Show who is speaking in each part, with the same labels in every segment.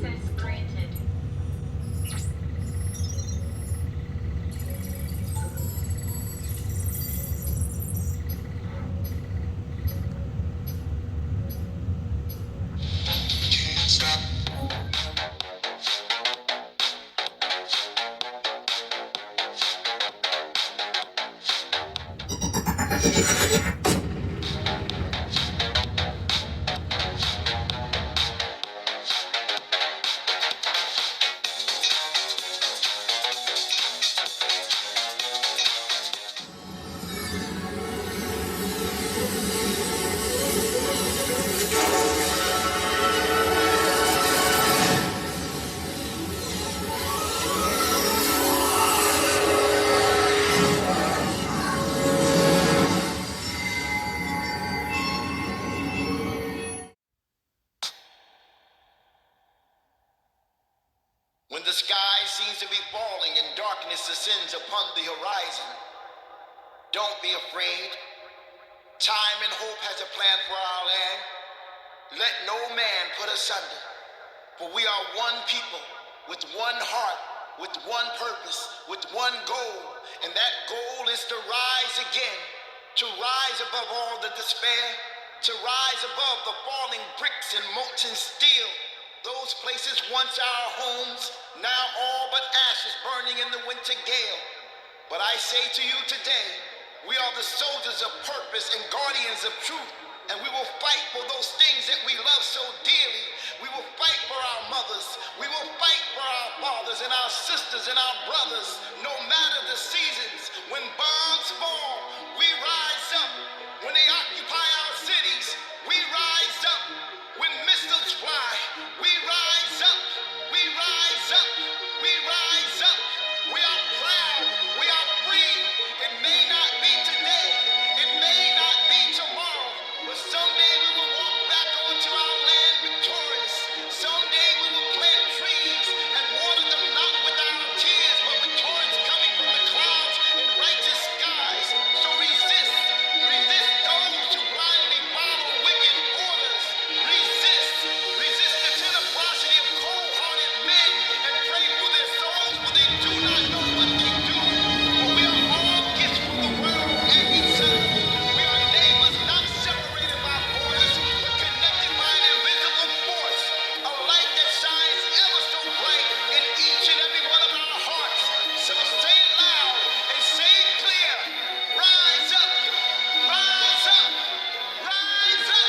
Speaker 1: Access granted.
Speaker 2: When the sky seems to be falling and darkness ascends upon the horizon, don't be afraid. Time and hope has a plan for our land. Let no man put us under. For we are one people, with one heart, with one purpose, with one goal. And that goal is to rise again, to rise above all the despair, to rise above the falling bricks and molten steel. Those places once our homes, now all but ashes burning in the winter gale. But I say to you today, we are the soldiers of purpose and guardians of truth, and we will fight for those things that we love so dearly. We will fight for our mothers, we will fight for our fathers and our sisters and our brothers, no matter the seasons. When bombs fall, we rise up. When they occupy our cities, we rise up. When missiles fly, we rise up. We rise up. We rise up. We are proud. We are free. It may not be today. It may not be tomorrow. But someday we will walk back onto our land victorious. Someday we will plant trees and water them not with our tears, but with torrents coming from the clouds and righteous skies. So resist. Resist those who blindly follow wicked orders. Resist. Resist the generosity of cold-hearted men and pray for their souls, for they do not know what they do. For we are all gifts from the world and each other. We are neighbors not separated by borders, but connected by an invisible force. A light that shines ever so bright in each and every one of our hearts. So say it loud and say it clear. Rise up. Rise up. Rise up.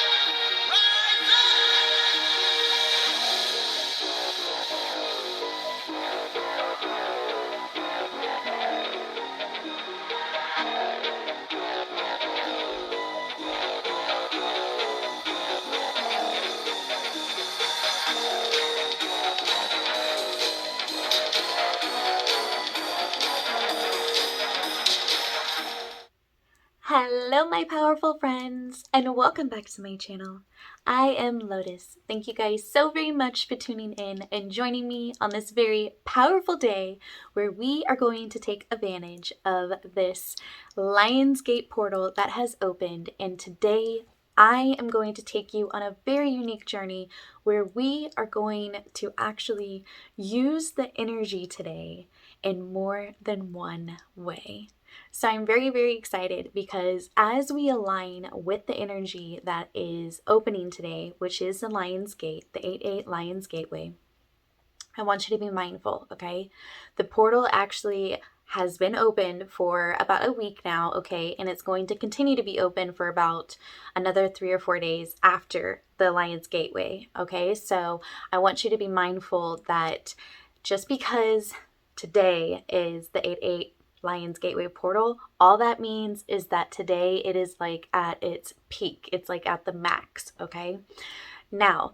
Speaker 2: Rise up.
Speaker 3: Hello my powerful friends and welcome back to my channel. I am Lotus. Thank you guys so very much for tuning in and joining me on this very powerful day where we are going to take advantage of this Lionsgate portal that has opened, and today I am going to take you on a very unique journey where we are going to actually use the energy today in more than one way. So I'm very, very excited because as we align with the energy that is opening today, which is the Lion's Gate, the 8-8 Lion's Gateway, I want you to be mindful, okay? The portal actually has been open for about a week now, okay? And it's going to continue to be open for about another 3 or 4 days after the Lion's Gateway, okay? So I want you to be mindful that just because today is the 8-8 Lion's Gateway portal, all that means is that today it is like at its peak. It's like at the max, okay? Now,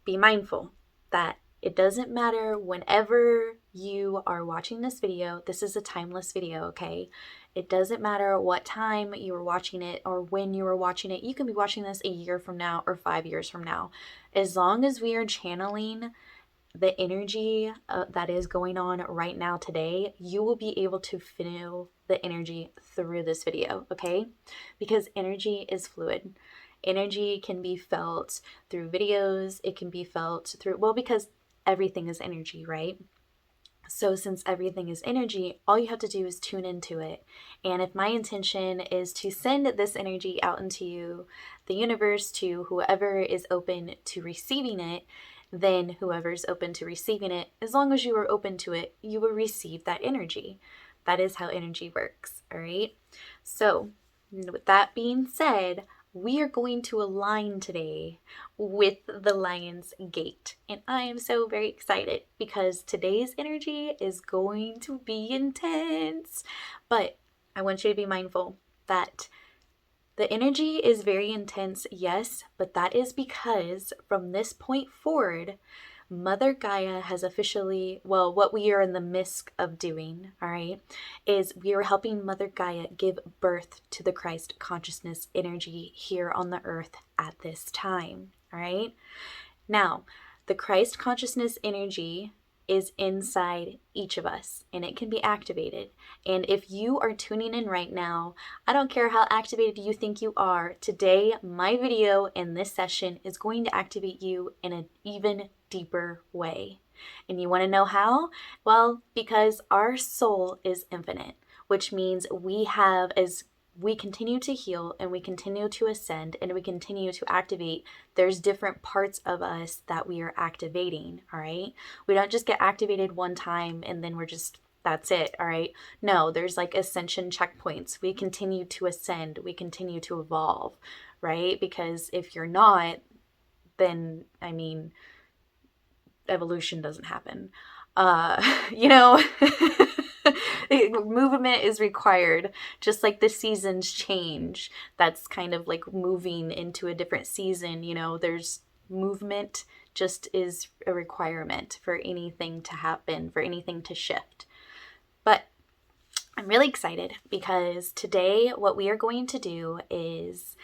Speaker 3: be mindful that it doesn't matter whenever you are watching this video. This is a timeless video, okay? It doesn't matter what time you were watching it or when you were watching it. You can be watching this a year from now or 5 years from now. As long as we are channeling the energy that is going on right now today, you will be able to feel the energy through this video, okay? Because energy is fluid. Energy can be felt through videos. It can be felt through, well, because everything is energy, right? So since everything is energy, all you have to do is tune into it. And if my intention is to send this energy out into the universe to whoever is open to receiving it, then whoever's open to receiving it, as long as you are open to it, you will receive that energy. That is how energy works, all right? So with that being said, we are going to align today with the Lion's Gate. And I am so very excited because today's energy is going to be intense. But I want you to be mindful that the energy is very intense, yes, but that is because from this point forward, Mother Gaia has officially, well, what we are in the midst of doing, all right, is we are helping Mother Gaia give birth to the Christ consciousness energy here on the earth at this time, all right? Now, the Christ consciousness energy is inside each of us and it can be activated. And if you are tuning in right now, I don't care how activated you think you are, today my video in this session is going to activate you in an even deeper way. And you want to know how? Well, because our soul is infinite, which means we have, as we continue to heal and we continue to ascend and we continue to activate, there's different parts of us that we are activating, all right? We don't just get activated one time and then we're just, that's it, all right? No, there's like ascension checkpoints. We continue to ascend, we continue to evolve, right? Because if you're not, then, I mean, evolution doesn't happen. You know, movement is required, just like the seasons change. That's kind of like moving into a different season. You know, there's movement just is a requirement for anything to happen, for anything to shift. But I'm really excited because today what we are going to do is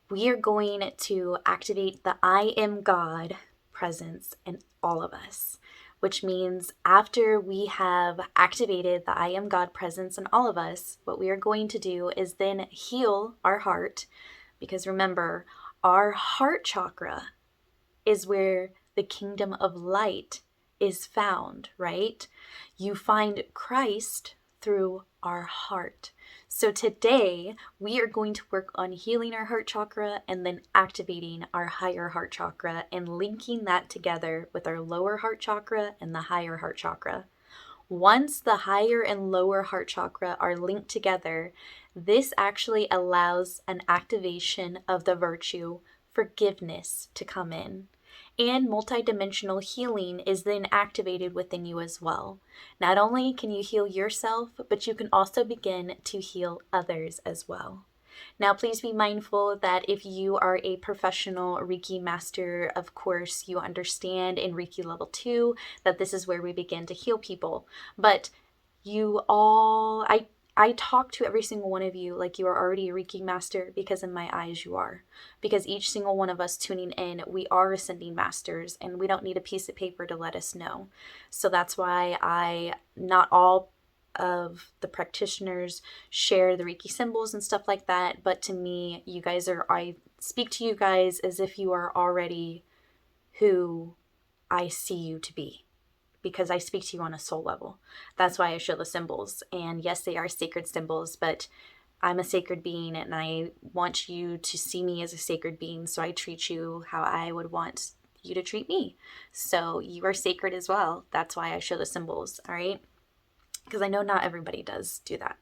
Speaker 3: we are going to activate the I am God presence in all of us, which means after we have activated the I am God presence in all of us, what we are going to do is then heal our heart, because remember, our heart chakra is where the kingdom of light is found, right? You find Christ through our heart. So today we are going to work on healing our heart chakra and then activating our higher heart chakra and linking that together with our lower heart chakra and the higher heart chakra. Once the higher and lower heart chakra are linked together, this actually allows an activation of the virtue forgiveness to come in. And multidimensional healing is then activated within you as well. Not only can you heal yourself, but you can also begin to heal others as well. Now, please be mindful that if you are a professional Reiki master, of course, you understand in Reiki level 2 that this is where we begin to heal people. But you all, I talk to every single one of you like you are already a Reiki master, because in my eyes you are. Because each single one of us tuning in, we are ascending masters and we don't need a piece of paper to let us know. So that's why not all of the practitioners share the Reiki symbols and stuff like that. But to me, you guys are, I speak to you guys as if you are already who I see you to be, because I speak to you on a soul level. That's why I show the symbols. And yes, they are sacred symbols, but I'm a sacred being and I want you to see me as a sacred being. So I treat you how I would want you to treat me. So you are sacred as well. That's why I show the symbols, all right? Because I know not everybody does do that.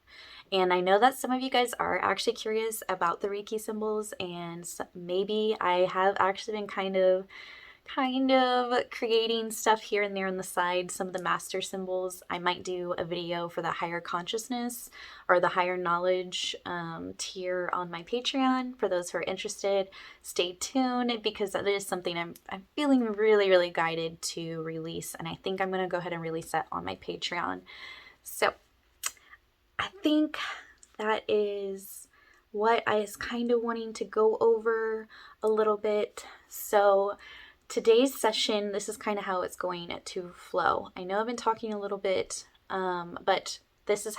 Speaker 3: And I know that some of you guys are actually curious about the Reiki symbols, and maybe I have actually been kind of creating stuff here and there on the side, some of the master symbols. I might do a video for the higher consciousness or the higher knowledge tier on my Patreon. For those who are interested, stay tuned, because that is something I'm feeling really, really guided to release. And I think I'm going to go ahead and release that on my Patreon. So I think that is what I was kind of wanting to go over a little bit. So today's session, this is kind of how it's going to flow. I know I've been talking a little bit, but this is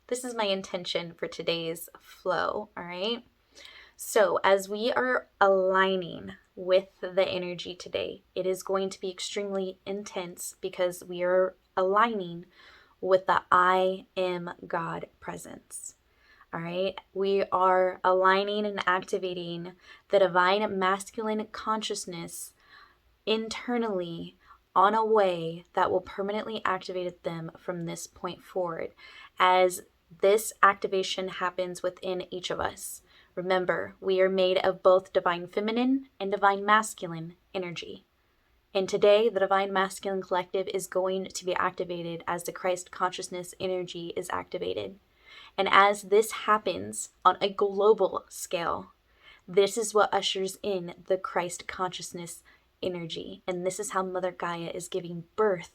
Speaker 3: this is my intention for today's flow, all right? So as we are aligning with the energy today. It is going to be extremely intense because we are aligning with the I am God presence. All right, we are aligning and activating the divine masculine consciousness internally on a way that will permanently activate them from this point forward, as this activation happens within each of us. Remember, we are made of both divine feminine and divine masculine energy. And today, the divine masculine collective is going to be activated as the Christ consciousness energy is activated. And as this happens on a global scale, this is what ushers in the Christ consciousness energy. And this is how Mother Gaia is giving birth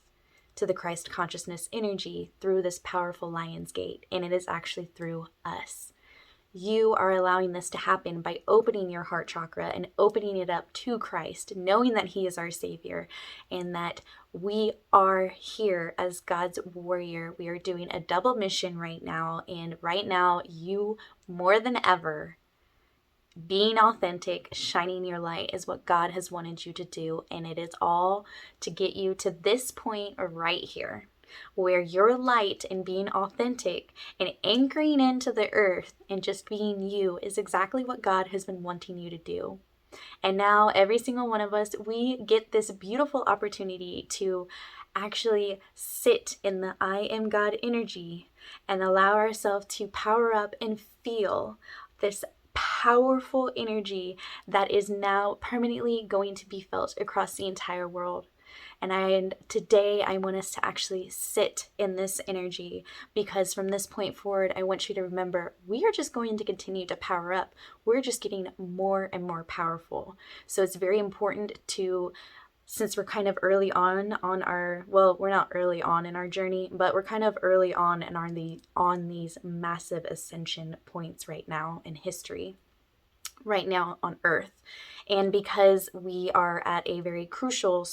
Speaker 3: to the Christ consciousness energy through this powerful Lionsgate. And it is actually through us. You are allowing this to happen by opening your heart chakra and opening it up to Christ, knowing that He is our Savior and that we are here as God's warrior. We are doing a double mission right now. And right now, you more than ever, being authentic, shining your light is what God has wanted you to do. And it is all to get you to this point right here, where your light and being authentic and anchoring into the earth and just being you is exactly what God has been wanting you to do. And now every single one of us, we get this beautiful opportunity to actually sit in the I am God energy and allow ourselves to power up and feel this powerful energy that is now permanently going to be felt across the entire world. And today I want us to actually sit in this energy, because from this point forward, I want you to remember, we are just going to continue to power up. We're just getting more and more powerful. So it's very important to, since we're kind of early on our, well, we're not early on in our journey, but we're kind of early on in on these massive ascension points right now in history, right now on Earth. And because we are at a very crucial,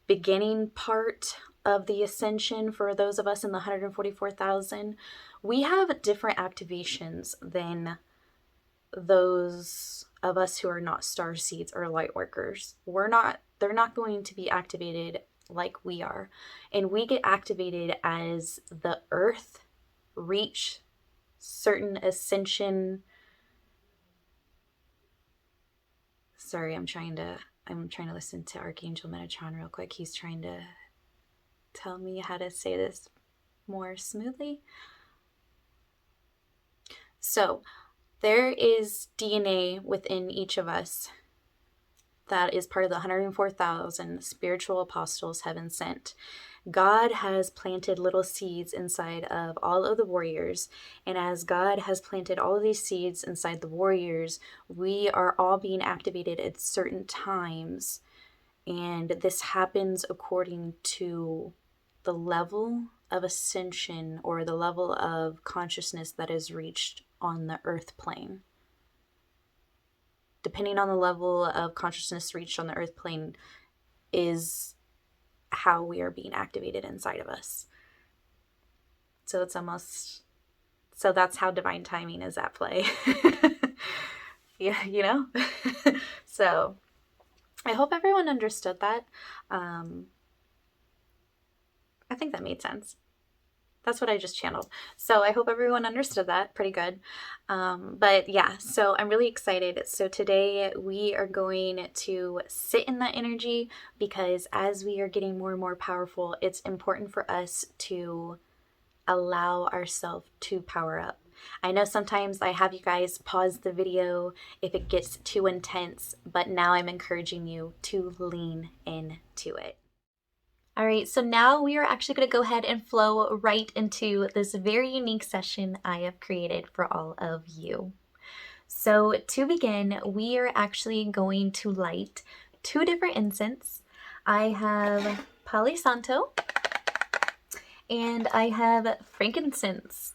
Speaker 3: beginning part of the ascension for those of us in the 144,000, we have different activations than those of us who are not star seeds or light workers. They're not going to be activated like we are. And we get activated as the earth reach certain ascension. Sorry, I'm trying to listen to Archangel Metatron real quick. He's trying to tell me how to say this more smoothly. So there is DNA within each of us that is part of the 104,000 spiritual apostles heaven sent. God has planted little seeds inside of all of the warriors. And as God has planted all of these seeds inside the warriors, we are all being activated at certain times. And this happens according to the level of ascension or the level of consciousness that is reached on the earth plane. Depending on the level of consciousness reached on the earth plane is how we are being activated inside of us. So it's almost, so that's how divine timing is at play. Yeah, you know? So I hope everyone understood that. I think that made sense. That's what I just channeled. So I hope everyone understood that pretty good. But yeah, so I'm really excited. So today we are going to sit in that energy, because as we are getting more and more powerful, it's important for us to allow ourselves to power up. I know sometimes I have you guys pause the video if it gets too intense, but now I'm encouraging you to lean into it. All right, so now we are actually going to go ahead and flow right into this very unique session I have created for all of you. So to begin, we are actually going to light 2 different incense. I have Palo Santo and I have frankincense.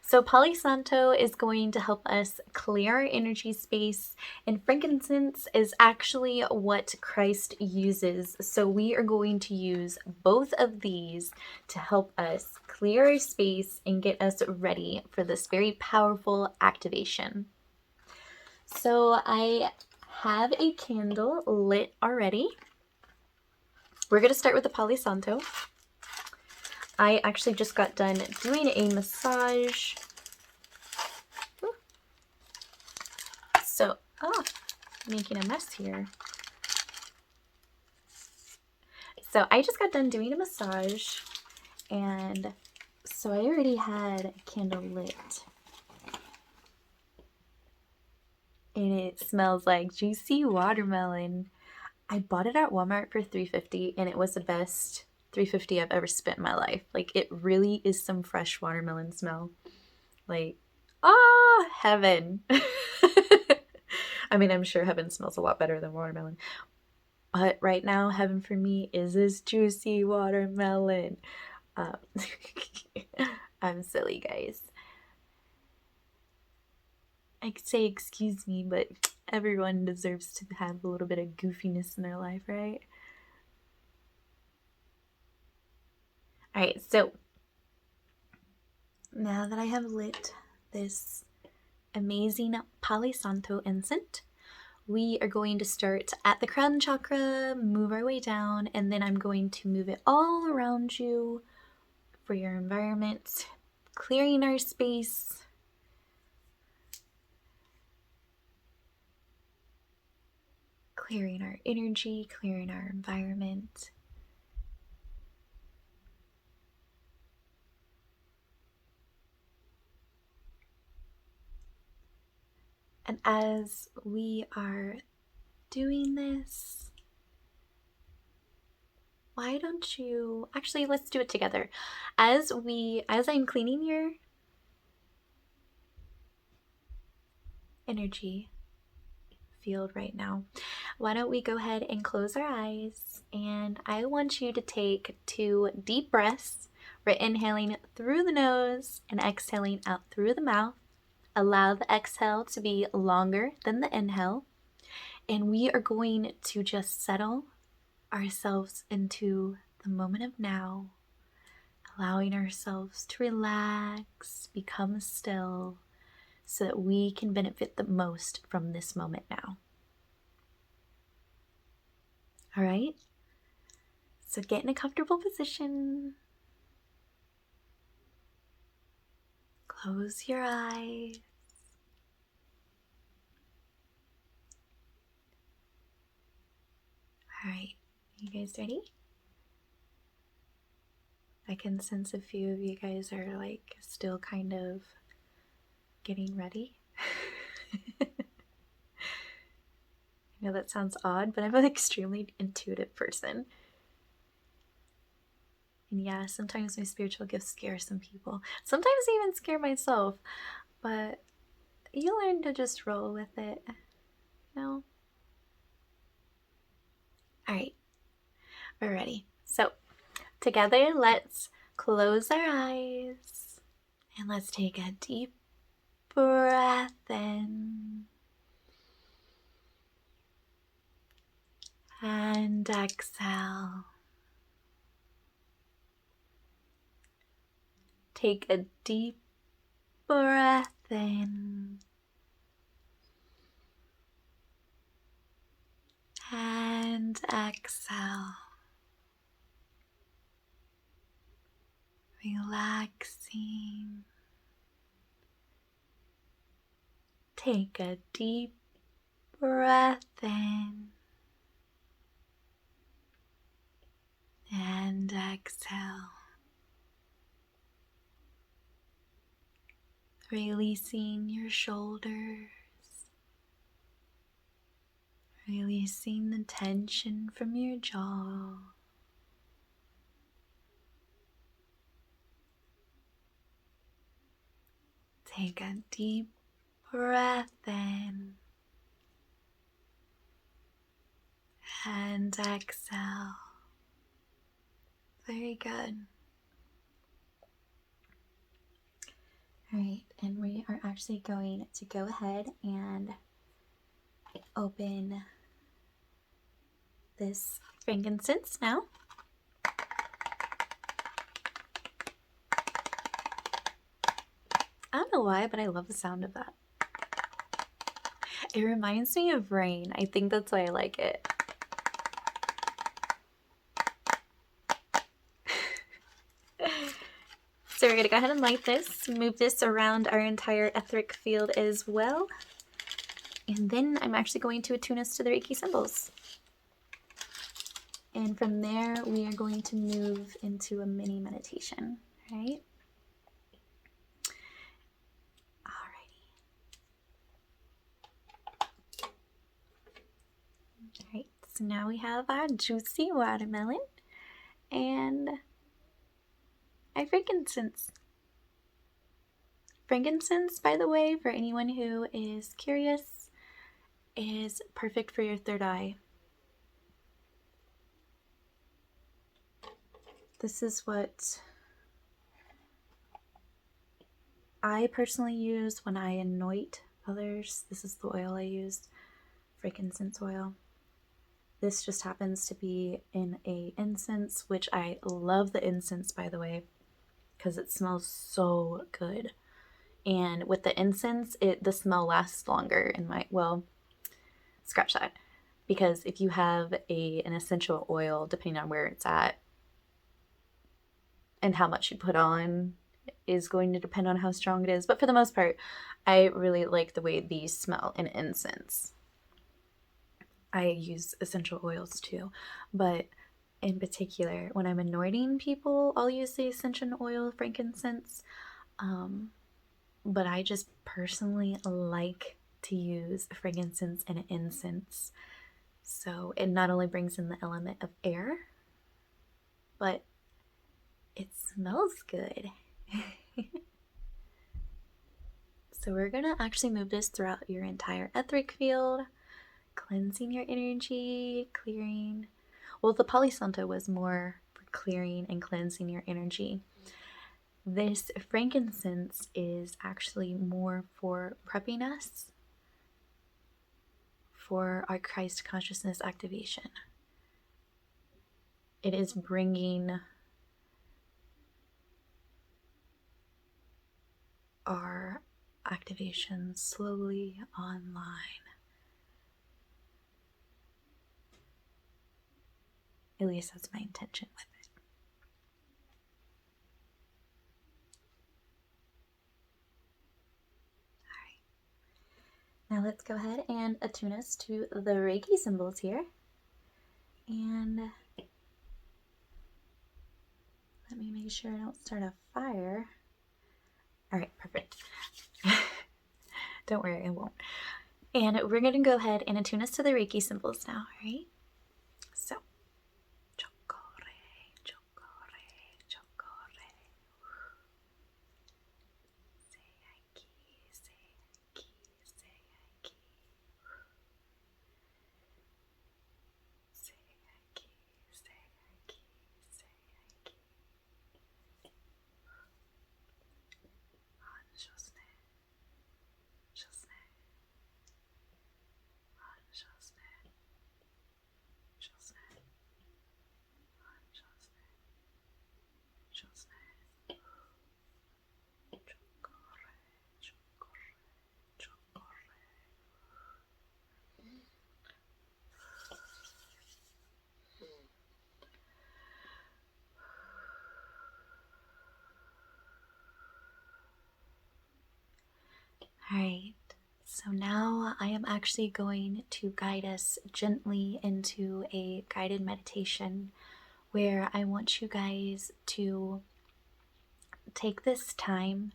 Speaker 3: So Palo Santo is going to help us clear our energy space, and frankincense is actually what Christ uses. So we are going to use both of these to help us clear our space and get us ready for this very powerful activation. So I have a candle lit already. We're going to start with the Palo Santo. I actually just got done doing a massage. So, making a mess here. So I just got done doing a massage, and so I already had a candle lit. And it smells like juicy watermelon. I bought it at Walmart for $3.50, and it was the best $3.50 I've ever spent in my life. Like, it really is some fresh watermelon smell. Like, heaven. I mean, I'm sure heaven smells a lot better than watermelon. But right now, heaven for me is this juicy watermelon. I'm silly, guys. I could say excuse me, but everyone deserves to have a little bit of goofiness in their life, right? Alright, so now that I have lit this amazing Palo Santo incense, we are going to start at the crown chakra, move our way down, and then I'm going to move it all around you for your environment, clearing our space. Clearing our energy, clearing our environment. And as we are doing this, why don't you, actually let's do it together. As I'm cleaning your energy field right now, why don't we go ahead and close our eyes, and I want you to take 2 deep breaths. We're inhaling through the nose and exhaling out through the mouth. Allow the exhale to be longer than the inhale, and we are going to just settle ourselves into the moment of now, allowing ourselves to relax, become still, so that we can benefit the most from this moment now. All right? So get in a comfortable position. Close your eyes. All right, you guys ready? I can sense a few of you guys are like still kind of getting ready. I know that sounds odd, but I'm an extremely intuitive person. And yeah, sometimes my spiritual gifts scare some people. Sometimes I even scare myself. But you learn to just roll with it, you know? Alright, we're ready. So, together, let's close our eyes. And let's take a deep breath in. And exhale. Take a deep breath in. And exhale. Relaxing. Take a deep breath in. And exhale. Releasing your shoulders. Releasing the tension from your jaw. Take a deep breath in. And exhale. Very good. Alright, and we are actually going to go ahead and open this frankincense now. I don't know why, but I love the sound of that. It reminds me of rain. I think that's why I like it. So we're going to go ahead and light this, move this around our entire etheric field as well. And then I'm actually going to attune us to the Reiki symbols. And from there, we are going to move into a mini meditation, right? Alrighty. Alright, so now we have our juicy watermelon and our frankincense. Frankincense, by the way, for anyone who is curious, is perfect for your third eye. This is what I personally use when I anoint others. This is the oil I use, frankincense oil. This just happens to be in a incense, which I love the incense, by the way, because it smells so good. And with the incense, the smell lasts longer in my, well, scratch that. Because if you have an essential oil, depending on where it's at and how much you put on, is going to depend on how strong it is. But for the most part, I really like the way these smell in incense. I use essential oils too, but in particular, when I'm anointing people, I'll use the essential oil frankincense. But I just personally like to use frankincense and incense. So it not only brings in the element of air, but it smells good. So we're going to actually move this throughout your entire etheric field, cleansing your energy, clearing. Well, the Palisanta was more for clearing and cleansing your energy. This frankincense is actually more for prepping us for our Christ consciousness activation. It is bringing our activation slowly online. At least that's my intention with it. All right. Now let's go ahead and attune us to the Reiki symbols here. And let me make sure I don't start a fire. All right, perfect. Don't worry, I won't. And we're going to go ahead and attune us to the Reiki symbols now, all right? So, chokore, chokore, chokore. Seiki, seiki, seiki. Seiki, seiki, seiki. Anshosne. Shosne. Anshosne. Shosne. Anshosne. Shosne. Chokore, chokore, chokore. All right, so now I am actually going to guide us gently into a guided meditation where I want you guys to take this time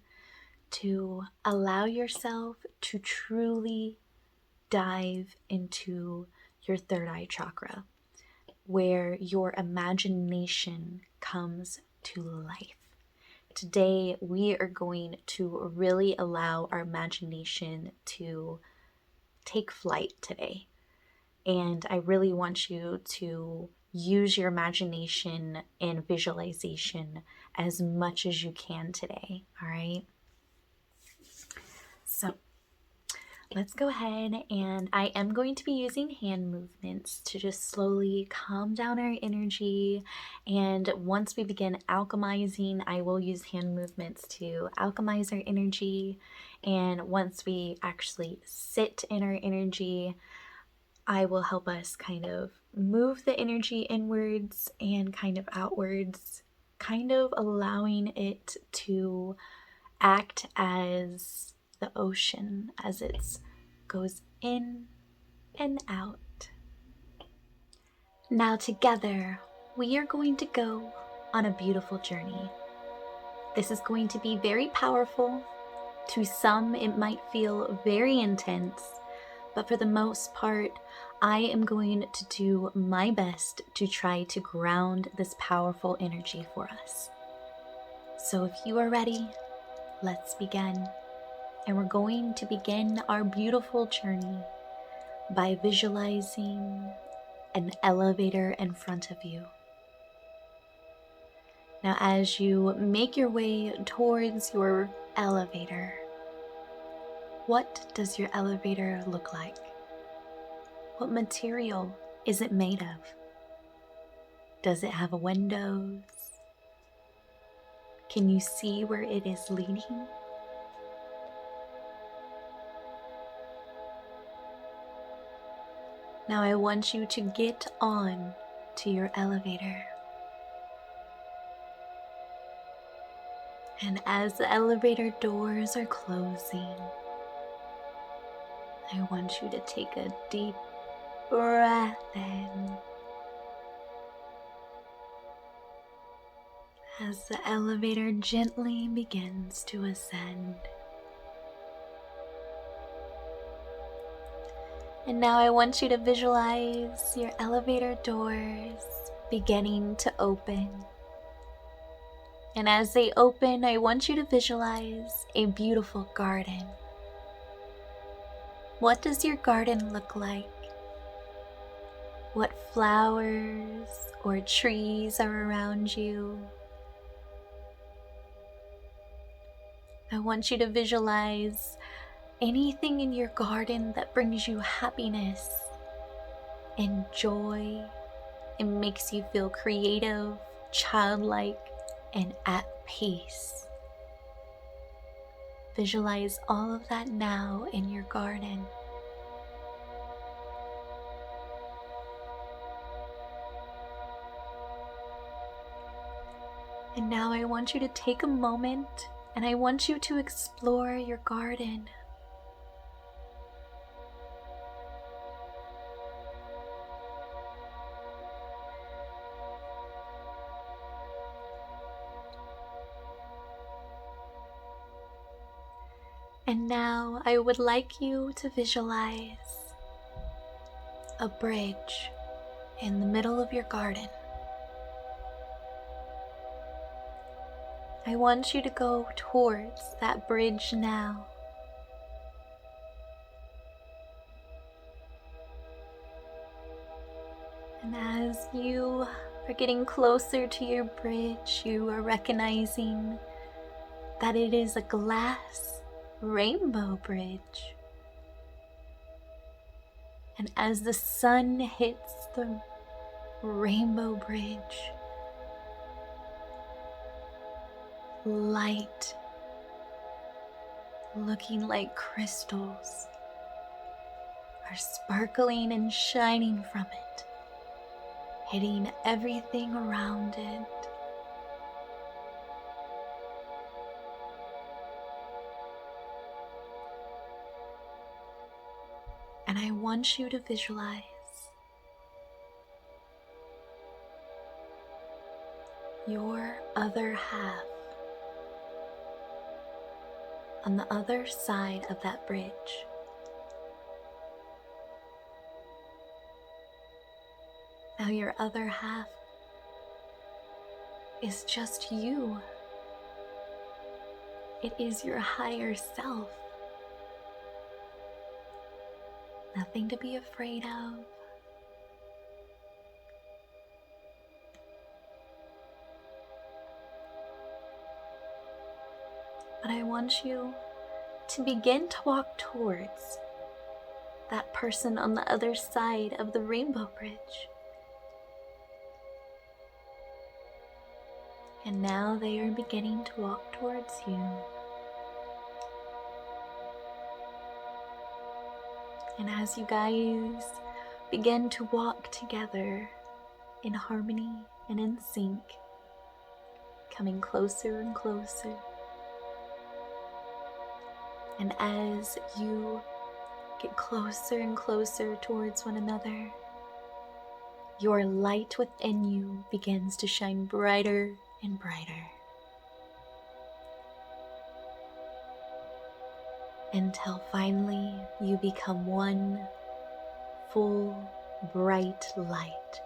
Speaker 3: to allow yourself to truly dive into your third eye chakra, where your imagination comes to life. Today, we are going to really allow our imagination to take flight today. And I really want you to use your imagination and visualization as much as you can today, all right? So let's go ahead, and I am going to be using hand movements to just slowly calm down our energy. And once we begin alchemizing, I will use hand movements to alchemize our energy. And once we actually sit in our energy, I will help us kind of move the energy inwards and kind of outwards, kind of allowing it to act as the ocean as it goes in and out. Now, together, we are going to go on a beautiful journey. This is going to be very powerful. To some, it might feel very intense, but for the most part, I am going to do my best to try to ground this powerful energy for us. So if you are ready, let's begin. And we're going to begin our beautiful journey by visualizing an elevator in front of you. Now, as you make your way towards your elevator, what does your elevator look like? What material is it made of? Does it have windows? Can you see where it is leading? Now I want you to get on to your elevator. And as the elevator doors are closing, I want you to take a deep breath in as the elevator gently begins to ascend. And now I want you to visualize your elevator doors beginning to open. And as they open, I want you to visualize a beautiful garden. What does your garden look like? What flowers or trees are around you? I want you to visualize anything in your garden that brings you happiness and joy and makes you feel creative, childlike, and at peace. Visualize all of that now in your garden. And now I want you to take a moment and I want you to explore your garden. And now I would like you to visualize a bridge in the middle of your garden. I want you to go towards that bridge now. And as you are getting closer to your bridge, you are recognizing that it is a glass rainbow bridge. And as the sun hits the rainbow bridge, light, looking like crystals, are sparkling and shining from it, hitting everything around it. And I want you to visualize your other half on the other side of that bridge. Now your other half is just you. It is your higher self. Nothing to be afraid of. But I want you to begin to walk towards that person on the other side of the rainbow bridge. And now they are beginning to walk towards you. And as you guys begin to walk together in harmony and in sync, coming closer and closer, and as you get closer and closer towards one another, your light within you begins to shine brighter and brighter, until finally you become one full bright light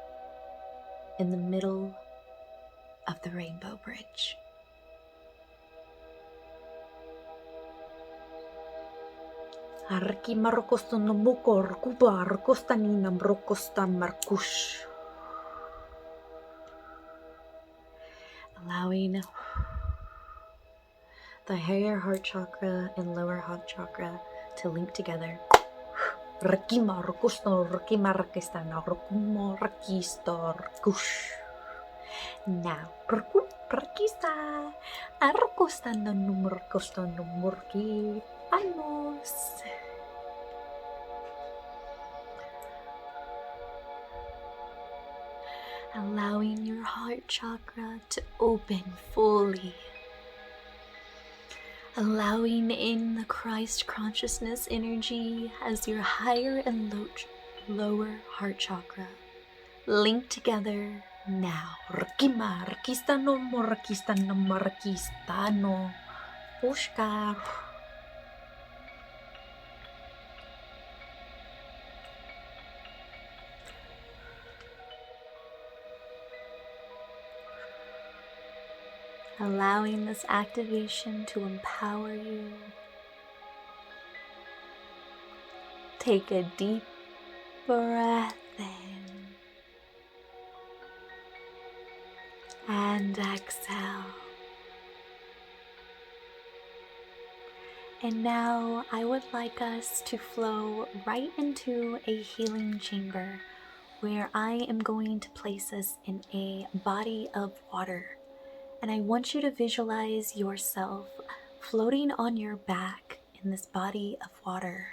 Speaker 3: in the middle of the rainbow bridge. Arki markostan mukor kubar kostanina brokostan markush. Allowing the higher heart chakra and lower heart chakra to link together. Rakima rakostan rakima rakistan rakumo rakistar kush. Now, prakista arkostan numur kostan numurki panos. Allowing your heart chakra to open fully. Allowing in the Christ consciousness energy as your higher and lower heart chakra link together now. Rakima, rakistano, morakistano, morakistano. Pushkar. Allowing this activation to empower you. Take a deep breath in and exhale. And now I would like us to flow right into a healing chamber where I am going to place us in a body of water. And I want you to visualize yourself floating on your back in this body of water.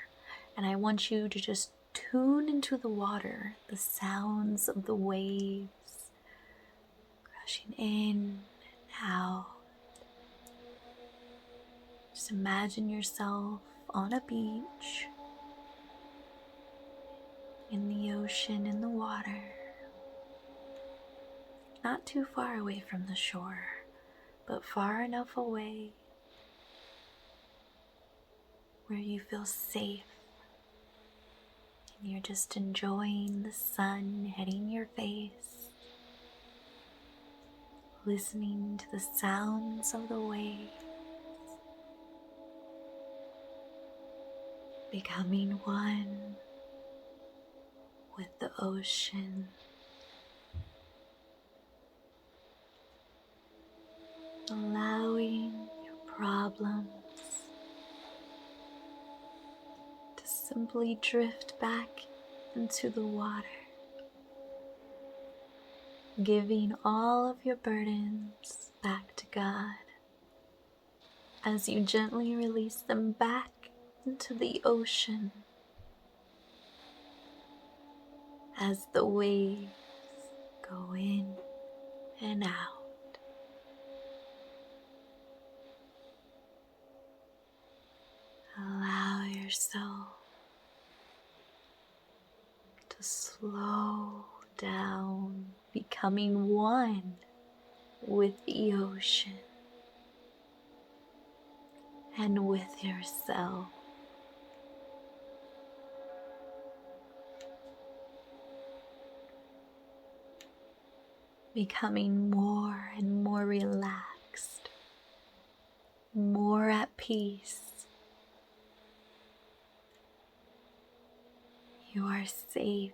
Speaker 3: And I want you to just tune into the water, the sounds of the waves crashing in and out. Just imagine yourself on a beach, in the ocean, in the water, not too far away from the shore, but far enough away where you feel safe and you're just enjoying the sun hitting your face, listening to the sounds of the waves, becoming one with the ocean. Allowing your problems to simply drift back into the water, giving all of your burdens back to God as you gently release them back into the ocean as the waves go in and out. Allow yourself to slow down, becoming one with the ocean and with yourself. Becoming more and more relaxed, more at peace. You are safe.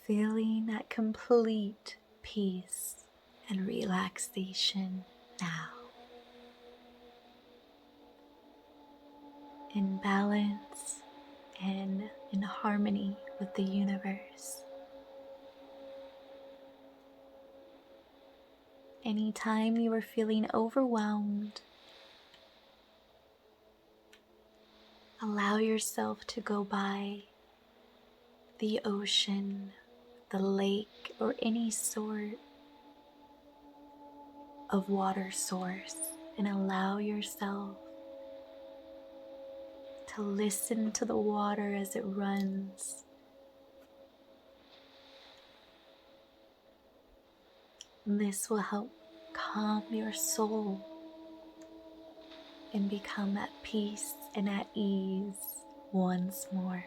Speaker 3: feeling at complete peace and relaxation now, in balance and in harmony with the universe. Anytime you are feeling overwhelmed, allow yourself to go by the ocean, the lake, or any sort of water source, and allow yourself to listen to the water as it runs. This will help calm your soul and become at peace and at ease once more.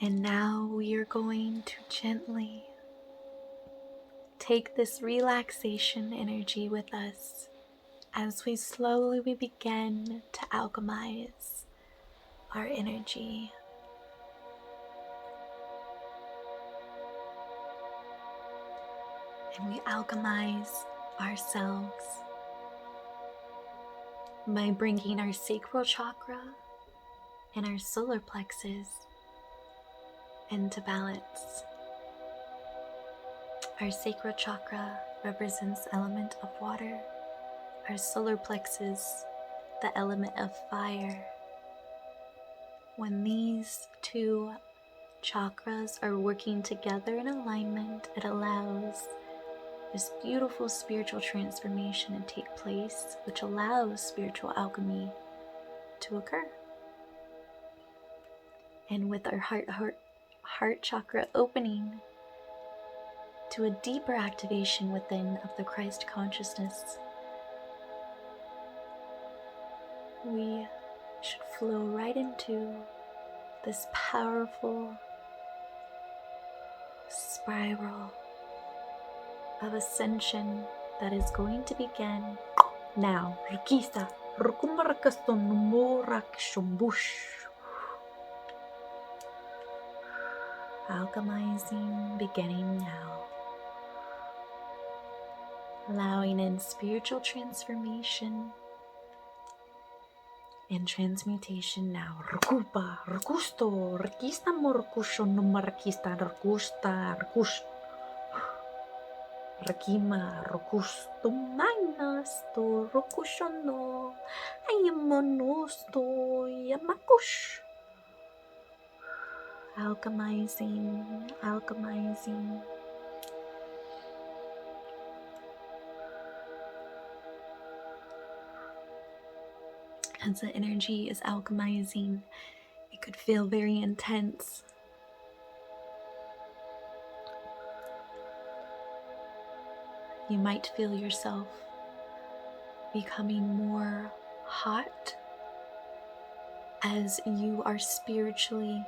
Speaker 3: And now we are going to gently take this relaxation energy with us as we slowly begin to alchemize our energy. And we alchemize ourselves by bringing our sacral chakra and our solar plexus into balance. Our sacral chakra represents the element of water, our solar plexus the element of fire. When these two chakras are working together in alignment, it allows this beautiful spiritual transformation to take place, which allows spiritual alchemy to occur. And with our heart chakra opening to a deeper activation within of the Christ consciousness, we should flow right into this powerful spiral of ascension that is going to begin now. Rikisa, alchemizing beginning now. Allowing in spiritual transformation and transmutation now. Rukupa, Rukusto, Rikista Morkusho, Numarakista, Rukusta, Rukush, Rakima, Rukusto, Manasto, Rukushono, Ayamonosto, Yamakush. Alchemizing, alchemizing. As the energy is alchemizing, it could feel very intense. You might feel yourself becoming more hot as you are spiritually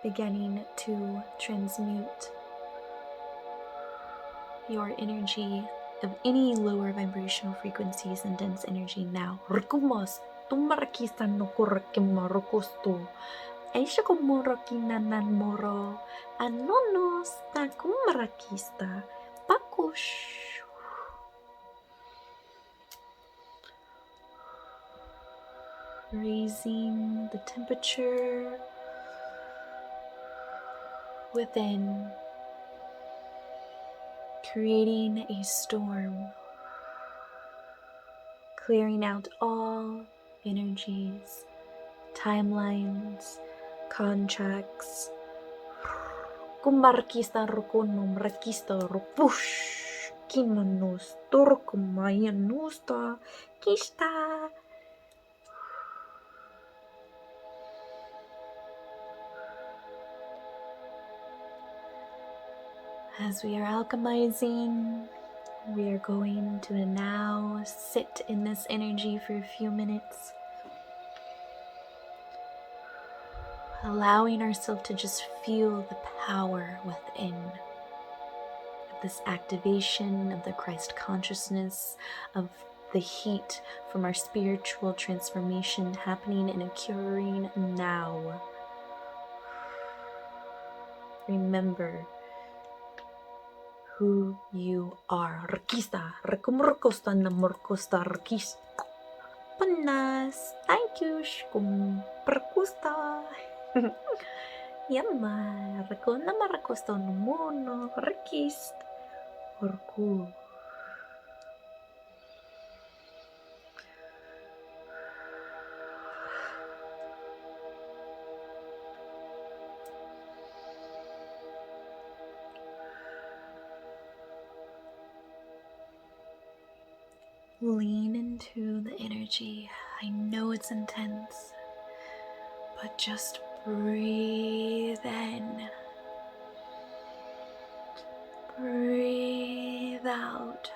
Speaker 3: beginning to transmute your energy of any lower vibrational frequencies and dense energy now. Rukumos, tumarakista no kurakimorokusto, aishakumorokina nan moro, anonos na kumarakista, pakush. Raising the temperature within, creating a storm, clearing out all energies, timelines, contracts. Kumarkista rokonum rakista ropush, kimanos turkumayanusta, kista. As we are alchemizing, we are going to now sit in this energy for a few minutes, allowing ourselves to just feel the power within of this activation of the Christ consciousness, of the heat from our spiritual transformation happening and occurring now. Remember who you are. Rikista, rekumurkosta namurkosta rikis. Panas, thank you, shkum perkusta. Yamma, rekona marakosta numuno rikist. Orku. Lean into the energy. I know it's intense, but just breathe in. Breathe out.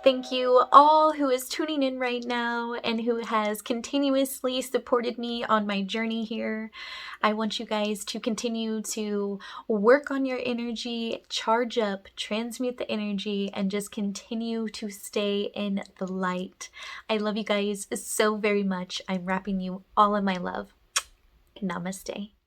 Speaker 3: Thank you all who is tuning in right now and who has continuously supported me on my journey here. I want you guys to continue to work on your energy, charge up, transmute the energy, and just continue to stay in the light. I love you guys so very much. I'm wrapping you all in my love. Namaste.